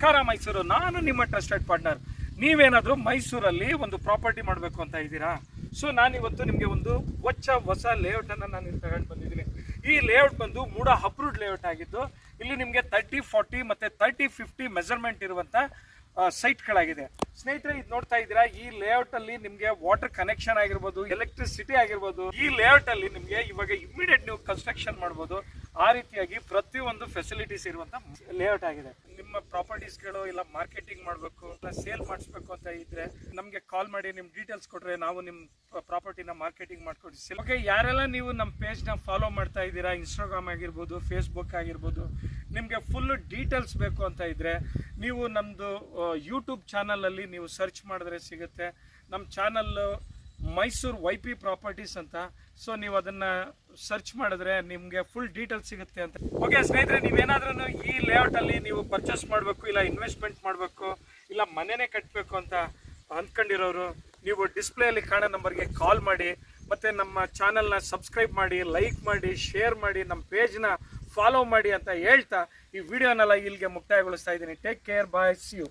ನಮಸ್ಕಾರ ಮೈಸೂರು, ನಾನು ನಿಮ್ಮ ಟ್ರಸ್ಟೆಡ್ ಪಾರ್ಟ್ನರ್. ನೀವೇನಾದರೂ ಮೈಸೂರಲ್ಲಿ ಒಂದು ಪ್ರಾಪರ್ಟಿ ಮಾಡಬೇಕು ಅಂತ ಇದ್ದೀರಾ? ಸೊ ನಾನಿವತ್ತು ನಿಮಗೆ ಒಂದು ಹೊಸ ಲೇಔಟನ್ನು ನಾನು ಇಲ್ಲಿ ತಗೊಂಡು ಬಂದಿದ್ದೀನಿ. ಈ ಲೇಔಟ್ ಬಂದು ಮೂಡ ಅಪ್ರೂವ್ಡ್ ಲೇಔಟ್ ಆಗಿದ್ದು, ಇಲ್ಲಿ ನಿಮಗೆ 30-40 ಮತ್ತು 30-50 ಮೆಜರ್ಮೆಂಟ್ ಇರುವಂಥ ಸೈಟ್ಗಳಾಗಿದೆ. ಸ್ನೇಹಿತರೆ, ಇದು ನೋಡ್ತಾ ಇದ್ದೀರಾ, ಈ ಲೇಔಟ್ ಅಲ್ಲಿ ನಿಮಗೆ ವಾಟರ್ ಕನೆಕ್ಷನ್ ಆಗಿರ್ಬೋದು, ಎಲೆಕ್ಟ್ರಿಸಿಟಿ ಆಗಿರ್ಬೋದು, ಈ ಲೇಔಟ್ ಅಲ್ಲಿ ನಿಮಗೆ ಇವಾಗ ಇಮಿಡಿಯೇಟ್ ನೀವು ಕನ್ಸ್ಟ್ರಕ್ಷನ್ ಮಾಡ್ಬೋದು. ಆ ರೀತಿಯಾಗಿ ಪ್ರತಿಯೊಂದು ಫೆಸಿಲಿಟೀಸ್ ಇರುವಂತ ಲೇಔಟ್ ಆಗಿದೆ. ನಿಮ್ಮ ಪ್ರಾಪರ್ಟೀಸ್ಗಳು ಇಲ್ಲ ಮಾರ್ಕೆಟಿಂಗ್ ಮಾಡಬೇಕು ಇಲ್ಲ ಸೇಲ್ ಮಾಡಿಸ್ಬೇಕು ಅಂತ ಇದ್ರೆ ನಮಗೆ ಕಾಲ್ ಮಾಡಿ, ನಿಮ್ಮ ಡೀಟೇಲ್ಸ್ ಕೊಟ್ರೆ ನಾವು ನಿಮ್ಮ ಪ್ರಾಪರ್ಟಿನ ಮಾರ್ಕೆಟಿಂಗ್ ಮಾಡ್ಕೊಡ್ತೀವಿ. ಓಕೆ, ಯಾರೆಲ್ಲ ನೀವು ನಮ್ಮ ಪೇಜ್ನ ಫಾಲೋ ಮಾಡ್ತಾ ಇದ್ದೀರಾ, ಇನ್ಸ್ಟಾಗ್ರಾಮ್ ಆಗಿರ್ಬೋದು, ಫೇಸ್ಬುಕ್ ಆಗಿರ್ಬೋದು, ನಿಮಗೆ ಫುಲ್ ಡೀಟೇಲ್ಸ್ ಬೇಕು ಅಂತ ಇದ್ರೆ ನೀವು ನಮ್ಮದು ಯೂಟ್ಯೂಬ್ ಚಾನಲಲ್ಲಿ ನೀವು ಸರ್ಚ್ ಮಾಡಿದ್ರೆ ಸಿಗುತ್ತೆ. ನಮ್ಮ ಚಾನಲ್ ಮೈಸೂರು YP ಪ್ರಾಪರ್ಟೀಸ್ ಅಂತ. ಸೊ ನೀವು ಅದನ್ನು ಸರ್ಚ್ ಮಾಡಿದ್ರೆ ನಿಮಗೆ ಫುಲ್ ಡೀಟೇಲ್ಸ್ ಸಿಗುತ್ತೆ ಅಂತ. ಓಕೆ ಸ್ನೇಹಿತರೆ, ನೀವೇನಾದ್ರೂ ಈ ಲೇಔಟಲ್ಲಿ ನೀವು ಪರ್ಚೇಸ್ ಮಾಡಬೇಕು ಇಲ್ಲ ಇನ್ವೆಸ್ಟ್ಮೆಂಟ್ ಮಾಡಬೇಕು ಇಲ್ಲ ಮನೆಯೇ ಕಟ್ಟಬೇಕು ಅಂತ ಅಂದ್ಕೊಂಡಿರೋರು, ನೀವು ಡಿಸ್ಪ್ಲೇಯಲ್ಲಿ ಕಾಣೋ ನಂಬರ್ಗೆ ಕಾಲ್ ಮಾಡಿ, ಮತ್ತು ನಮ್ಮ ಚಾನಲ್ನ ಸಬ್ಸ್ಕ್ರೈಬ್ ಮಾಡಿ, ಲೈಕ್ ಮಾಡಿ, ಶೇರ್ ಮಾಡಿ, ನಮ್ಮ ಪೇಜ್ನ ಫಾಲೋ ಮಾಡಿ ಅಂತ ಹೇಳ್ತಾ ಈ ವಿಡಿಯೋನೆಲ್ಲ ಇಲ್ಲಿಗೆ ಮುಕ್ತಾಯಗೊಳಿಸ್ತಾ ಇದ್ದೀನಿ. Take care, bye, see you.